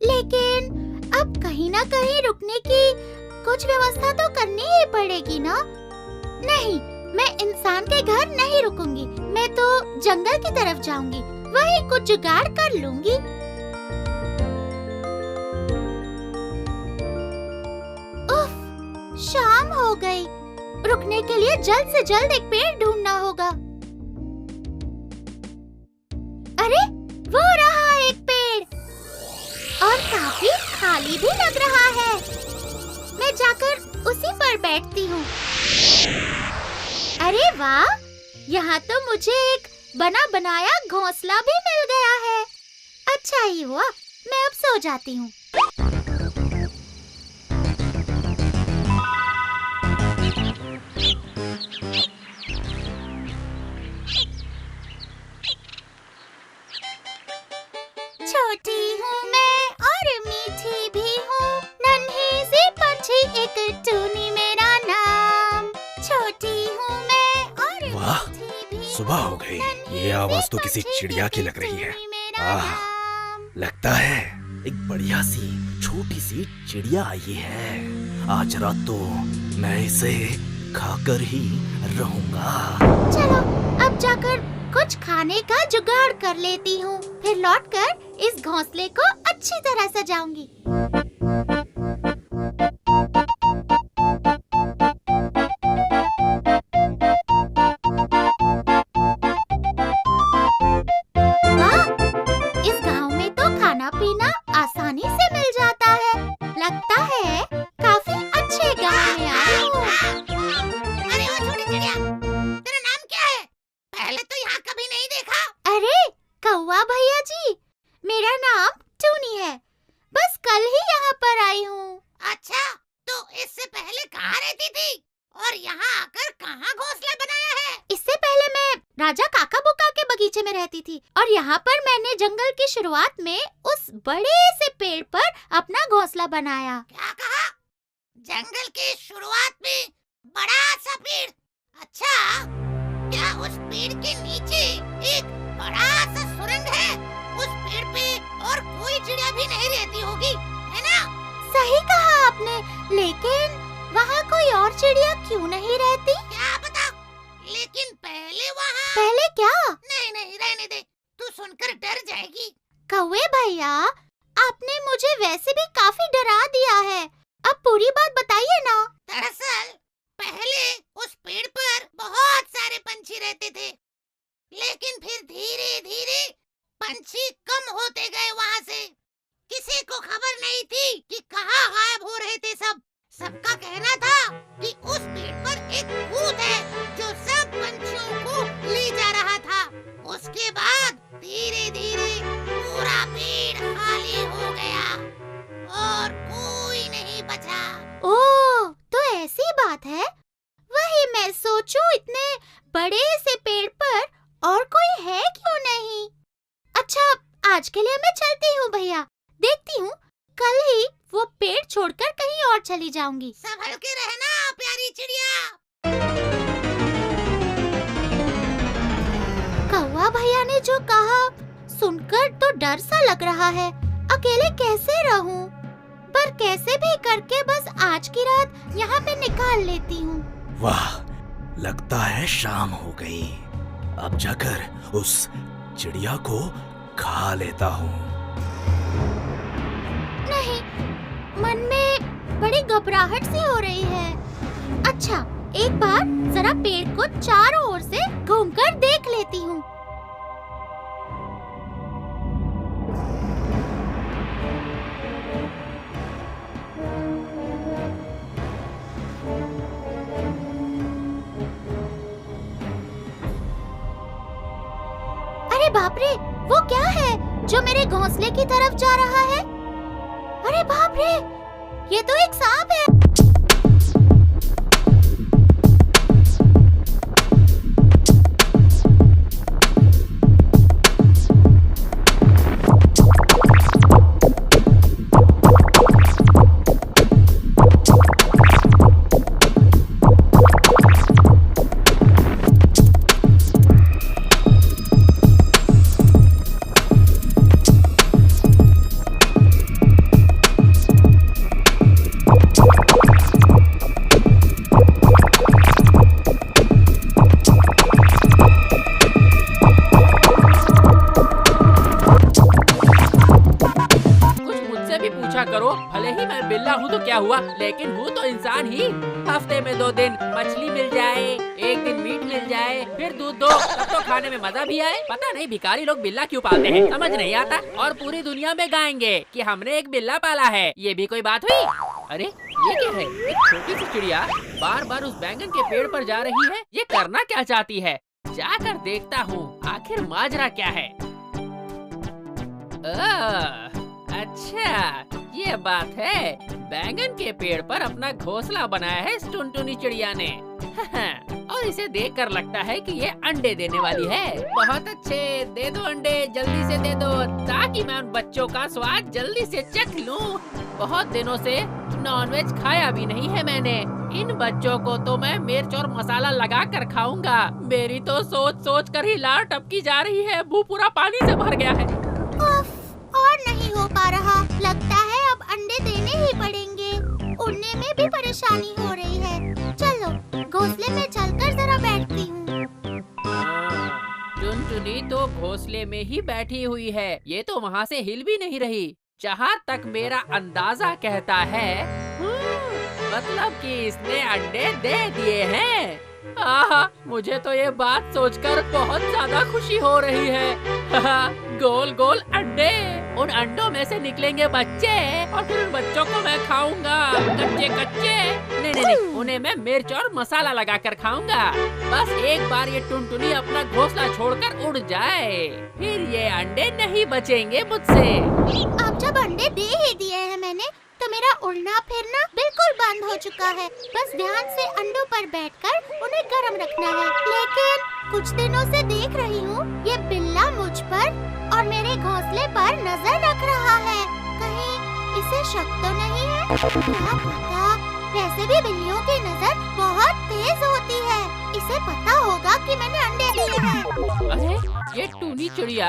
लेकिन अब कहीं ना कहीं रुकने की कुछ व्यवस्था तो करनी ही पड़ेगी ना। नहीं, मैं इंसान के घर नहीं रुकूंगी। मैं तो जंगल की तरफ जाऊंगी, वहीं कुछ जुगाड़ कर लूंगी। उफ, शाम हो गई। रुकने के लिए जल्द से जल्द एक पेड़ ढूंढना होगा। अरे, वो रहा एक पेड़, और काफी खाली भी लग रहा है। मैं जाकर उसी पर बैठती हूँ। अरे वाह, यहाँ तो मुझे एक बना बनाया घोंसला भी मिल गया है। अच्छा ही हुआ, मैं अब सो जाती हूँ। छोटी हूँ मैं और मीठी भी हूँ, नन्ही सी पंछी एक टूनी मेरा नाम। छोटी हूँ मैं और वाह, मीठी भी सुबह हो गई। ये आवाज तो किसी चिड़िया की लग रही है। आह, लगता है एक बढ़िया सी छोटी सी चिड़िया आई है। आज रात तो मैं इसे खाकर ही रहूंगा। चलो, अब जाकर कुछ खाने का जुगाड़ कर लेती हूँ, फिर लौटकर इस घोंसले को अच्छी तरह सजाऊंगी। वाह, इस गांव में तो खाना पीना आसानी से मिल जाता है। लगता है काफी अच्छे गांव में आई हूँ। अरे ओ छोटी चिड़िया, तेरा नाम क्या है? पहले तो यहाँ कभी नहीं देखा। अरे कौवा भैया जी, मेरा नाम टूनी है। बस कल ही यहाँ पर आई हूँ। अच्छा, तो इससे पहले कहाँ रहती थी और यहाँ आकर कहाँ घोंसला बनाया है? इससे पहले मैं राजा काका बुका के बगीचे में रहती थी, और यहाँ पर मैंने जंगल की शुरुआत में उस बड़े से पेड़ पर अपना घोंसला बनाया। क्या कहा? जंगल की शुरुआत में बड़ा सा पेड़? अच्छा, क्या उस पेड़ के नीचे एक बड़ा सा सुरंग है? उस पेड़ पे और कोई चिड़िया भी नहीं रहती होगी, है ना? सही कहा आपने, लेकिन वहाँ कोई और चिड़िया क्यों नहीं रहती? क्या पता, लेकिन पहले वहाँ। पहले क्या? नहीं नहीं, रहने दे, तू सुनकर डर जाएगी। कौवे भैया, आपने मुझे वैसे भी काफी डरा दिया है। अब पूरी बात बताइए ना। दरअसल पहले उस पेड़ पर बहुत सारे पंछी रहते थे, लेकिन फिर धीरे धीरे पंछी कम होते गए वहाँ से। किसी को खबर नहीं थी कि कहाँ गायब हो रहे थे सब। सबका कहना था कि उस पेड़ पर एक भूत है जो सब पंछियों को ले जा रहा था। उसके बाद धीरे धीरे पूरा पेड़ खाली हो गया और कोई नहीं बचा। ओह, तो ऐसी बात है। वही मैं सोचूं, इतने बड़े से पेड़ पर और कोई है क्यों नहीं। अच्छा, आज के लिए मैं चलती हूँ भैया। देखती हूँ, कल ही वो पेड़ छोड़कर कहीं और चली जाऊंगी। संभल के रहना प्यारी चिड़िया। कौवा भैया ने जो कहा सुनकर तो डर सा लग रहा है। अकेले कैसे रहूं? पर कैसे भी करके बस आज की रात यहाँ पे निकाल लेती हूँ। वाह, लगता है शाम हो गई। अब जाकर उस चिड़िया को खा लेता हूँ। नहीं, मन में बड़ी घबराहट सी हो रही है। अच्छा, एक बार जरा पेड़ को चारों ओर से घूमकर देख लेती हूँ। अरे बाप रे, वो क्या है जो मेरे घोंसले की तरफ जा रहा है? अरे बाप रे, ये तो एक सांप है। पूछा करो, भले ही मैं बिल्ला हूँ तो क्या हुआ, लेकिन हूँ तो इंसान ही। हफ्ते में 2 दिन मछली मिल जाए, 1 दिन मीट मिल जाए, फिर दूध दो, तब तो खाने में मजा भी आए। पता नहीं भिखारी लोग बिल्ला क्यों पालते हैं, समझ नहीं आता। और पूरी दुनिया में गाएंगे कि हमने एक बिल्ला पाला है, ये भी कोई बात हुई। अरे ये क्या है, एक छोटी सी चिड़िया बार बार उस बैंगन के पेड़ पर जा रही है। ये करना क्या चाहती है, जाकर देखता हूँ आखिर माजरा क्या है। अच्छा ये बात है, बैंगन के पेड़ पर अपना घोंसला बनाया है इस टुनटुनी चिड़िया ने। और इसे देखकर लगता है कि ये अंडे देने वाली है। बहुत अच्छे, दे दो अंडे, जल्दी से दे दो, ताकि मैं उन बच्चों का स्वाद जल्दी से चख लूं। बहुत दिनों से नॉनवेज खाया भी नहीं है मैंने। इन बच्चों को तो मैं मिर्च और मसाला लगा कर खाऊंगा। मेरी तो सोच सोच कर ही लार टपकी जा रही है, मुंह पूरा पानी से भर गया है। उफ, और नहीं हो पा रहा, लगता है अब अंडे देने ही पड़ेंगे। उड़ने में भी परेशानी हो रही है। चलो घोंसले में चलकर जरा बैठती हूँ। टुनटुनी तो घोंसले में ही बैठी हुई है, ये तो वहाँ से हिल भी नहीं रही। जहाँ तक मेरा अंदाजा कहता है, मतलब कि इसने अंडे दे दिए हैं। आहा, मुझे तो ये बात सोचकर बहुत ज्यादा खुशी हो रही है। गोल गोल अंडे, उन अंडों में से निकलेंगे बच्चे और फिर उन बच्चों को मैं खाऊंगा कच्चे कच्चे। नहीं नहीं नहीं, उन्हें मैं मिर्च और मसाला लगाकर खाऊंगा। बस एक बार ये टुनटुनी अपना घोंसला छोड़कर उड़ जाए, फिर ये अंडे नहीं बचेंगे मुझसे। अब जब अंडे दे ही दिए हैं मैंने, तो मेरा उड़ना फिरना बिल्कुल बंद हो चुका है। बस ध्यान से अंडों पर बैठकर उन्हें गर्म रखना है। लेकिन कुछ दिनों से देख रही हूँ ये बिल्ला मुझ पर और मेरे घोंसले पर नजर रख रहा है। कहीं इसे शक तो नहीं है? क्या पता, वैसे भी बिल्लियों की नजर बहुत तेज होती है। इसे पता होगा कि मैंने अंडे दिए हैं। अरे ये टूनी चिड़िया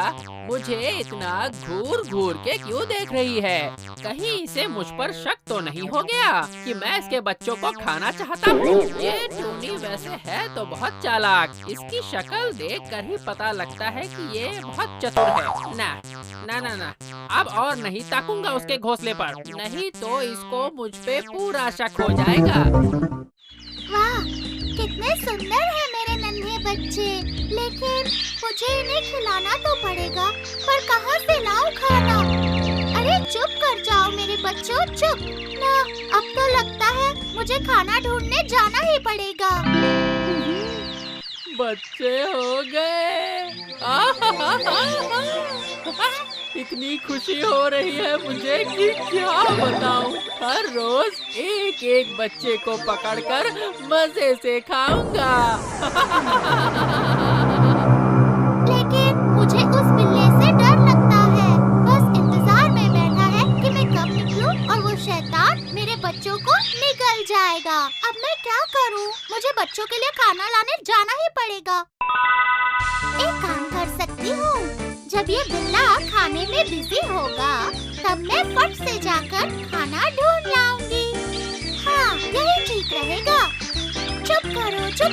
मुझे इतना घूर घूर के क्यों देख रही है? कहीं इसे मुझ पर शक तो नहीं हो गया कि मैं इसके बच्चों को खाना चाहता हूँ? ये टूनी वैसे है तो बहुत चालाक, इसकी शक्ल देखकर ही पता लगता है कि ये बहुत चतुर है। ना ना ना ना, अब और नहीं ताकूंगा उसके घोंसले पर, नहीं तो इसको मुझ पे पूरा शक हो जाएगा। वाह, कितने सुंदर हैं मेरे नन्हे बच्चे। लेकिन मुझे इन्हें खिलाना तो पड़ेगा, पर कहाँ से लाऊं खाना? अरे चुप कर जाओ मेरे बच्चों, चुप ना। अब तो लगता है मुझे खाना ढूंढने जाना ही पड़ेगा। बच्चे हो गए। इतनी खुशी हो रही है मुझे कि क्या बताऊं। हर रोज एक एक बच्चे को पकड़कर मजे से खाऊंगा। लेकिन मुझे उस बिल्ली से डर लगता है। बस इंतजार में बैठा है कि मैं कब निकलूं और वो शैतान मेरे बच्चों को निगल जाएगा। अब मैं क्या करूं? मुझे बच्चों के लिए खाना लाने जाना ही पड़ेगा। एक काम कर सकती हूँ, जब ये बिल्ला खाने में बिजी होगा तब मैं फट से जाकर खाना ढूंढ लाऊंगी। हाँ, यही ठीक रहेगा। चुप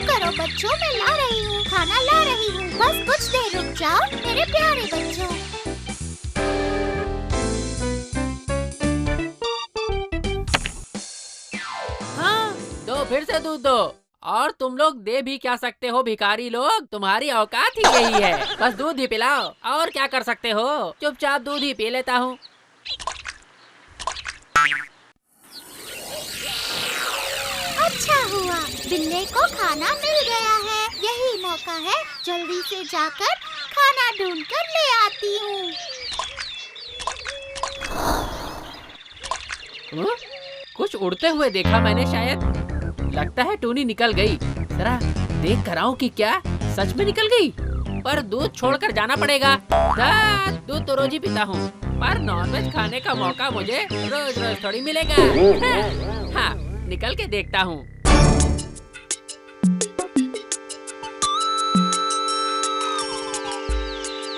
करो बच्चों, मैं ला रही हूँ, खाना ला रही हूँ। बस कुछ देर रुक जाओ मेरे प्यारे बच्चों। हाँ, दो, फिर से दूध दो। और तुम लोग दे भी क्या सकते हो भिखारी लोग, तुम्हारी औकात ही यही है। बस दूध ही पिलाओ, और क्या कर सकते हो? चुपचाप दूध ही पी लेता हूँ। अच्छा हुआ, बिल्ले को खाना मिल गया है। यही मौका है, जल्दी से जाकर खाना ढूंढ कर ले आती हूँ। कुछ उड़ते हुए देखा मैंने शायद। लगता है टूनी निकल गई। जरा देख कर आऊं कि क्या सच में निकल गई। पर दूध छोड़कर जाना पड़ेगा। दूध तो रोज ही पीता हूँ, पर नॉनवेज खाने का मौका मुझे रोज रोज थोड़ी मिलेगा। हाँ, निकल के देखता हूँ।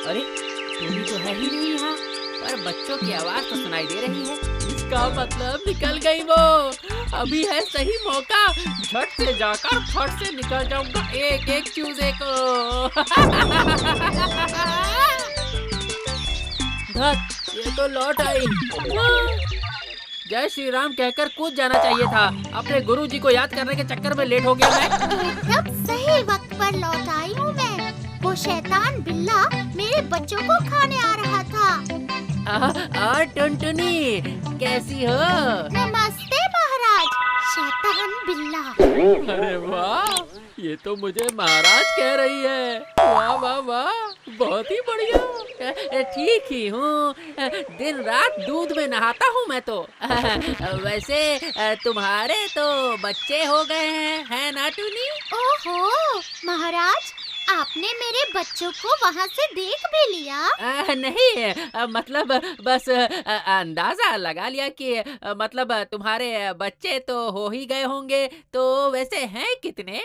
अरे टूनी तो है ही नहीं यहाँ, पर बच्चों की आवाज तो सुनाई दे रही है। इसका मतलब निकल गई वो। अभी है सही मौका, झट से जाकर फट से निकल जाऊंगा एक एक चूजे को। धत, ये तो लौट आई। जय श्री राम कहकर कूद जाना चाहिए था। अपने गुरुजी को याद करने के चक्कर में लेट हो गया मैं। एकदम सही वक्त पर लौट आई हूँ मैं। वो शैतान बिल्ला मेरे बच्चों को खाने आ रहा था। टुनटुनी कैसी हो? नमस्ते महाराज। शैतान बिल्ला। अरे वाह, ये तो मुझे महाराज कह रही है। वाह वाह वाह, बहुत ही बढ़िया। ठीक ही हूँ, दिन रात दूध में नहाता हूँ मैं तो। वैसे तुम्हारे तो बच्चे हो गए हैं, है ना टुनी? ओहो महाराज, आपने मेरे बच्चों को वहाँ से देख भी लिया? नहीं, मतलब बस अंदाजा लगा लिया कि मतलब तुम्हारे बच्चे तो हो ही गए होंगे। तो वैसे हैं कितने?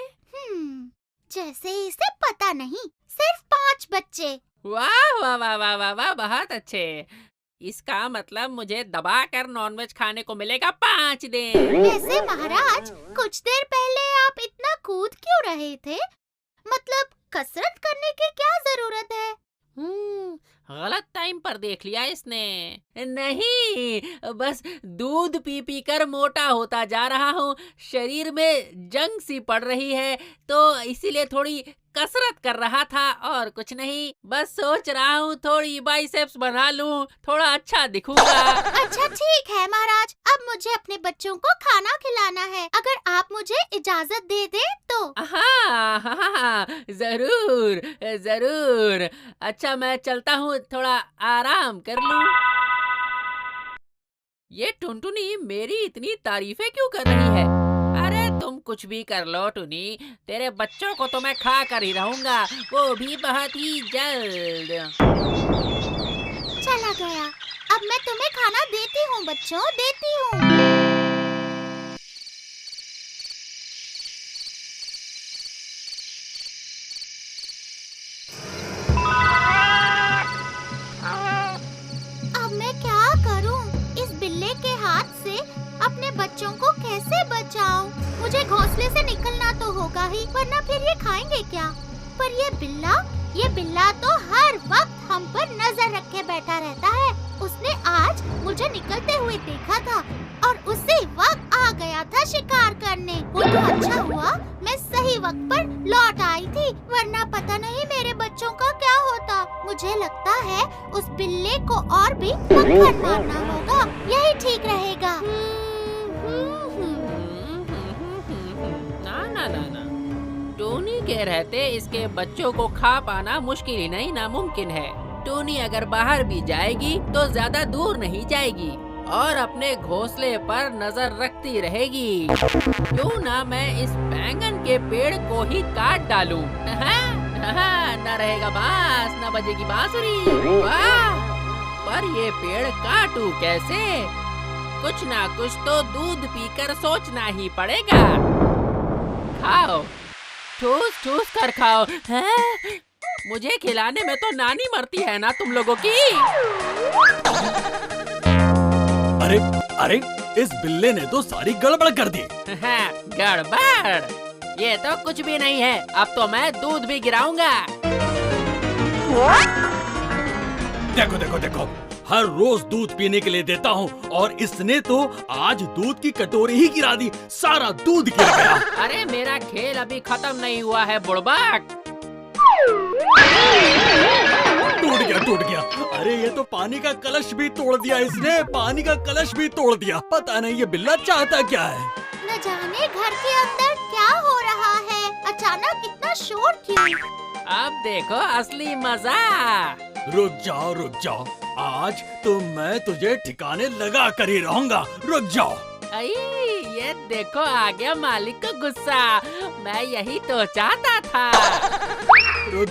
जैसे इसे पता नहीं, सिर्फ 5 बच्चे। वाह वाह वाह वाह वाह वाह, बहुत अच्छे। इसका मतलब मुझे दबाकर नॉनवेज खाने को मिलेगा 5 दिन। वैसे महाराज, कुछ देर पहले आप इतना कूद क्यों रहे थे? मतलब कसरत करने की क्या जरूरत है? गलत टाइम पर देख लिया इसने। नहीं, बस दूध पी पी कर मोटा होता जा रहा हूँ। शरीर में जंग सी पड़ रही है, तो इसीलिए थोड़ी कसरत कर रहा था और कुछ नहीं। बस सोच रहा हूँ थोड़ी बाइसेप्स बना लूँ, थोड़ा अच्छा दिखूंगा। अच्छा ठीक है महाराज, अब मुझे अपने बच्चों को खाना खिलाना है। अगर आप मुझे इजाजत दे दें तो। हाँ हाँ हाँ, जरूर जरूर। अच्छा मैं चलता हूँ, थोड़ा आराम कर लूँ। ये टुनटुनी मेरी इतनी तारीफें क्यों कर रही है? अरे तुम कुछ भी कर लो टुनी, तेरे बच्चों को तो मैं खा कर ही रहूंगा, वो भी बहुत ही जल्द। चला गया। अब मैं तुम्हें खाना देती हूँ बच्चों, देती हूँ। अब मैं क्या करूँ? इस बिल्ले के हाथ से अपने बच्चों को कैसे बचाऊं? मुझे घोंसले से निकलना तो होगा ही, वरना फिर ये खाएंगे क्या? पर ये बिल्ला तो हर वक्त हम पर नजर रखे बैठा रहता है। उसने आज मुझे निकलते हुए देखा था और उसी वक्त आ गया था शिकार करने। वो तो अच्छा हुआ मैं सही वक्त पर लौट आई थी, वरना पता नहीं मेरे बच्चों का क्या होता। मुझे लगता है उस बिल्ले को और भी मक्खन मारना होगा, यही ठीक रहेगा। ना, टोनी के रहते इसके बच्चों को खा पाना मुश्किल ही नहीं, नामुमकिन है। टोनी अगर बाहर भी जाएगी तो ज्यादा दूर नहीं जाएगी और अपने घोंसले पर नजर रखती रहेगी। क्यों ना मैं इस बैंगन के पेड़ को ही काट डालूं? न रहेगा बांस, न बजेगी बांसुरी। वाह! पर ये पेड़ काटूं कैसे? कुछ ना कुछ तो दूध पीकर सोचना ही पड़ेगा। खाओ, ठूस ठूस कर खाओ। हैं? मुझे खिलाने में तो नानी मरती है ना तुम लोगों की। अरे अरे, इस बिल्ले ने तो सारी गड़बड़ कर दी। गड़बड़? ये तो कुछ भी नहीं है, अब तो मैं दूध भी गिराऊंगा। देखो देखो देखो, हर रोज दूध पीने के लिए देता हूँ और इसने तो आज दूध की कटोरी ही गिरा दी, सारा दूध गिर गया। अरे मेरा खेल अभी खत्म नहीं हुआ है बुड़बक। टूट गया। अरे ये तो पानी का कलश भी तोड़ दिया इसने, पानी का कलश भी तोड़ दिया। पता नहीं ये बिल्ला चाहता क्या है। न जाने घर के अंदर क्या हो रहा है, अचानक इतना शोर क्यों? अब देखो असली मजा। रुक जाओ, आज तो मैं तुझे ठिकाने लगा कर ही रहूंगा। रुक जाओ। ये देखो आ गया मालिक का गुस्सा, मैं यही तो चाहता था। रुक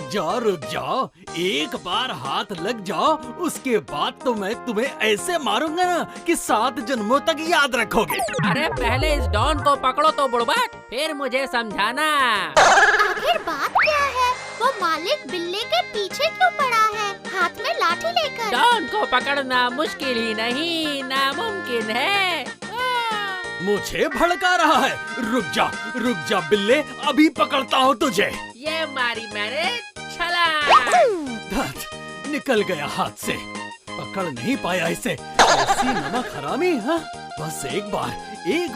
जाओ, एक बार हाथ लग जाओ, उसके बाद तो मैं तुम्हें ऐसे मारूंगा ना कि 7 जन्मों तक याद रखोगे। अरे पहले इस डॉन को पकड़ो तो बुड़बक, फिर मुझे समझाना। आखिर बात क्या है? वो मालिक बिल्ले के पीछे क्यों पड़ा है, हाथ में लाठी लेकर? डॉन को पकड़ना मुश्किल ही नहीं, नामुमकिन है। मुझे भड़का रहा है। रुक जा बिल्ले, अभी पकड़ता हूँ तुझे। ये मारी मैंने छलांग। धत, निकल गया हाथ से, पकड़ नहीं पाया इसे। ऐसी नमक हरामी। हाँ बस एक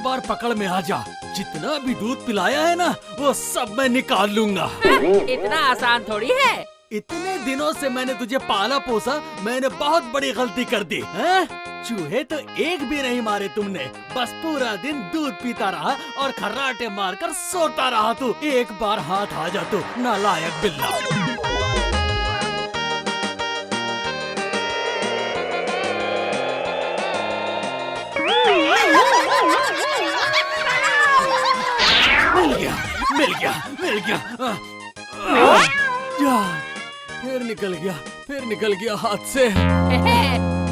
बार पकड़ में आ जा। जितना भी दूध पिलाया है ना, वो सब मैं निकाल लूंगा। इतना आसान थोड़ी है। इतने दिनों से मैंने तुझे पाला पोसा, मैंने बहुत बड़ी गलती कर दी हैं? चूहे तो एक भी नहीं मारे तुमने, बस पूरा दिन दूध पीता रहा और खर्राटे मारकर सोता रहा तू। एक बार हाथ आ जा तू, नालायक बिल्ला। मिल गया। फिर निकल गया हाथ से।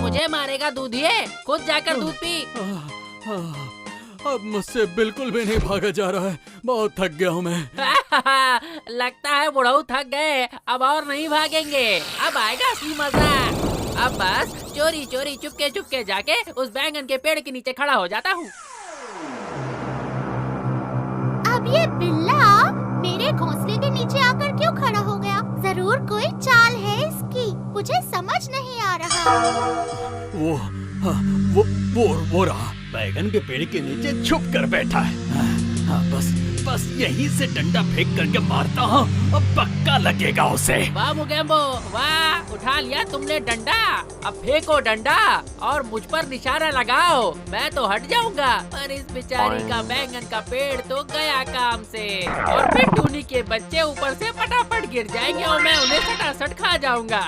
मुझे मारेगा दूधिए, खुद जाकर दूध पी। अब मुझसे बिल्कुल भी नहीं भागा जा रहा है, बहुत थक गया हूँ मैं। लगता है बुढ़ऊ थक गए, अब और नहीं भागेंगे। अब आएगा असली मजा। अब बस चोरी चोरी चुपके जाके उस बैंगन के पेड़ के नीचे खड़ा हो जाता हूँ। अब ये बिल्ला मेरे घोंसले के नीचे आकर क्यों खड़ा हो गया? जरूर कोई चाल है इसकी, मुझे समझ नहीं आ रहा। वो रहा, बैगन के पेड़ के नीचे छुप कर बैठा है। हाँ, बस यहीं से डंडा फेंक करके मारता हूँ, अब पक्का लगेगा उसे। वाह मुगेम्बो, वाह, उठा लिया तुमने डंडा। अब फेंको डंडा और मुझ पर निशाना लगाओ। मैं तो हट जाऊंगा, पर इस बेचारी का बैंगन का पेड़ तो गया काम से। और फिर टूनी के बच्चे ऊपर से फटाफट गिर जाएंगे और मैं उन्हें सटासट खा जाऊंगा।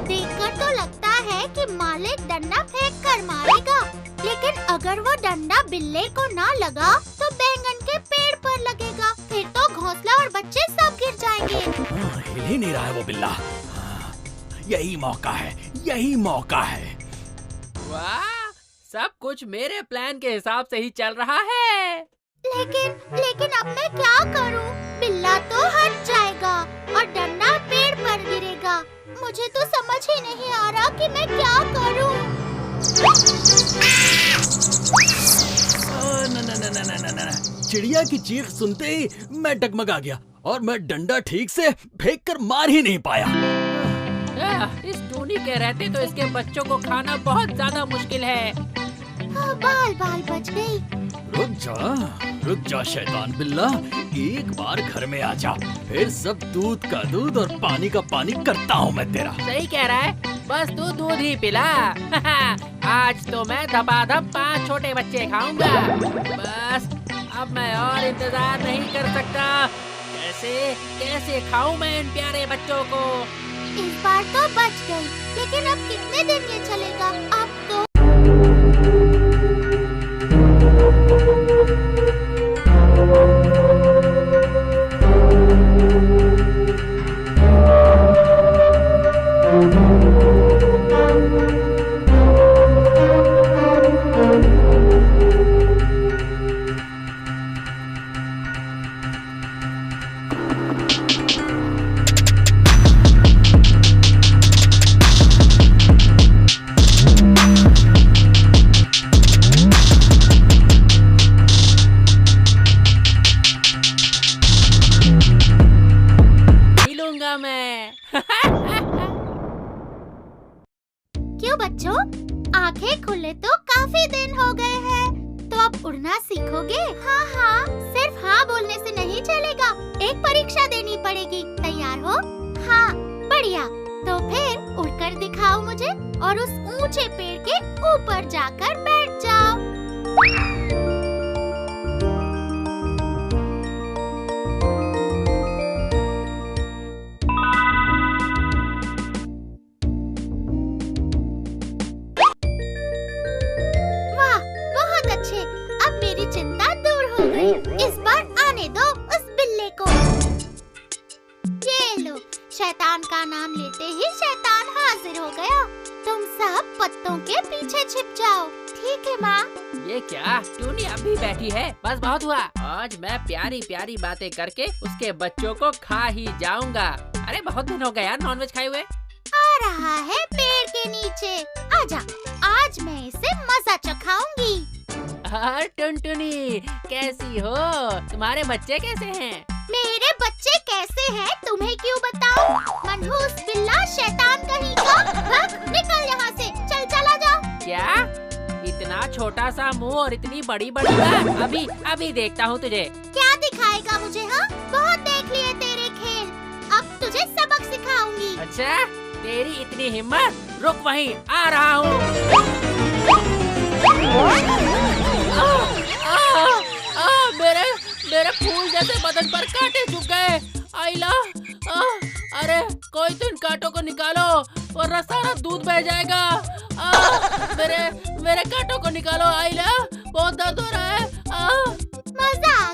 देखकर तो लगता है कि मालिक डंडा फेंक कर मारेगा, लेकिन अगर वो डंडा बिल्ले को ना लगा तो बैंगन के पेड़ पर लगेगा, फिर तो घोंसला और बच्चे सब गिर जाएंगे। हिल ही नहीं रहा है वो बिल्ला। यही मौका है। वाह, सब कुछ मेरे प्लान के हिसाब से ही चल रहा है। लेकिन अब मैं क्या करूं? बिल्ला तो हट जाएगा और डंडा पेड़ पर गिरेगा। मुझे तो समझ ही नहीं आ रहा कि मैं क्या करूं। ना। चिड़िया की चीख सुनते ही मैं डगमगा गया और मैं डंडा ठीक से फेंक कर मार ही नहीं पाया। इस टूनी के रहते तो इसके बच्चों को खाना बहुत ज्यादा मुश्किल है। बाल बच गई। रुक जा शैतान बिल्ला, एक बार घर में आ जा, फिर सब दूध का दूध और पानी का पानी करता हूँ मैं तेरा। सही कह रहा है, बस तू दूध ही पिला। आज तो मैं धपाधप 5 छोटे बच्चे खाऊंगा। बस अब मैं और इंतजार नहीं कर सकता। कैसे खाऊं मैं इन प्यारे बच्चों को। इस बार तो बच गई, लेकिन अब कितने दिन ये चलेगा? अब तो क्यों बच्चों, आंखें खुले तो काफी दिन हो गए हैं, तो अब उड़ना सीखोगे? हाँ, सिर्फ हाँ बोलने से नहीं चलेगा, एक परीक्षा देनी पड़ेगी। तैयार हो? हाँ, बढ़िया। तो फिर उड़कर दिखाओ मुझे और उस ऊंचे पेड़ के ऊपर जाकर बैठ जाओ। इस बार आने दो उस बिल्ले को। ये लो, शैतान का नाम लेते ही शैतान हाजिर हो गया। तुम सब पत्तों के पीछे छिप जाओ, ठीक है माँ? ये क्या, टूनी अभी बैठी है? बस बहुत हुआ, आज मैं प्यारी प्यारी बातें करके उसके बच्चों को खा ही जाऊंगा। अरे बहुत दिन हो गया यार नॉनवेज खाए हुए। आ रहा है पेड़ के नीचे, आजा, आज मैं इसे मजा चखाऊंगी। टुनटुनी कैसी हो? तुम्हारे बच्चे कैसे हैं? मेरे बच्चे कैसे हैं तुम्हें क्यों बताऊं? मनहूस बिल्ला, शैतान कहीं का, भाग निकल यहाँ से, चला जा। क्या? इतना छोटा सा मुंह और इतनी बड़ी बड़ी बात। अभी अभी देखता हूँ तुझे। क्या दिखाएगा मुझे? हाँ, बहुत देख लिए तेरे खेल, अब तुझे सबक सिखाऊंगी। अच्छा, तेरी इतनी हिम्मत? रुक वहीं, आ रहा हूँ। मेरे फूल जैसे बदन पर कांटे चुभ गए। आइला, अरे कोई तो इन कांटों को निकालो वरना सारा दूध बह जाएगा। मेरे कांटों को निकालो आइला, बहुत दर्द हो रहा है। मजा आ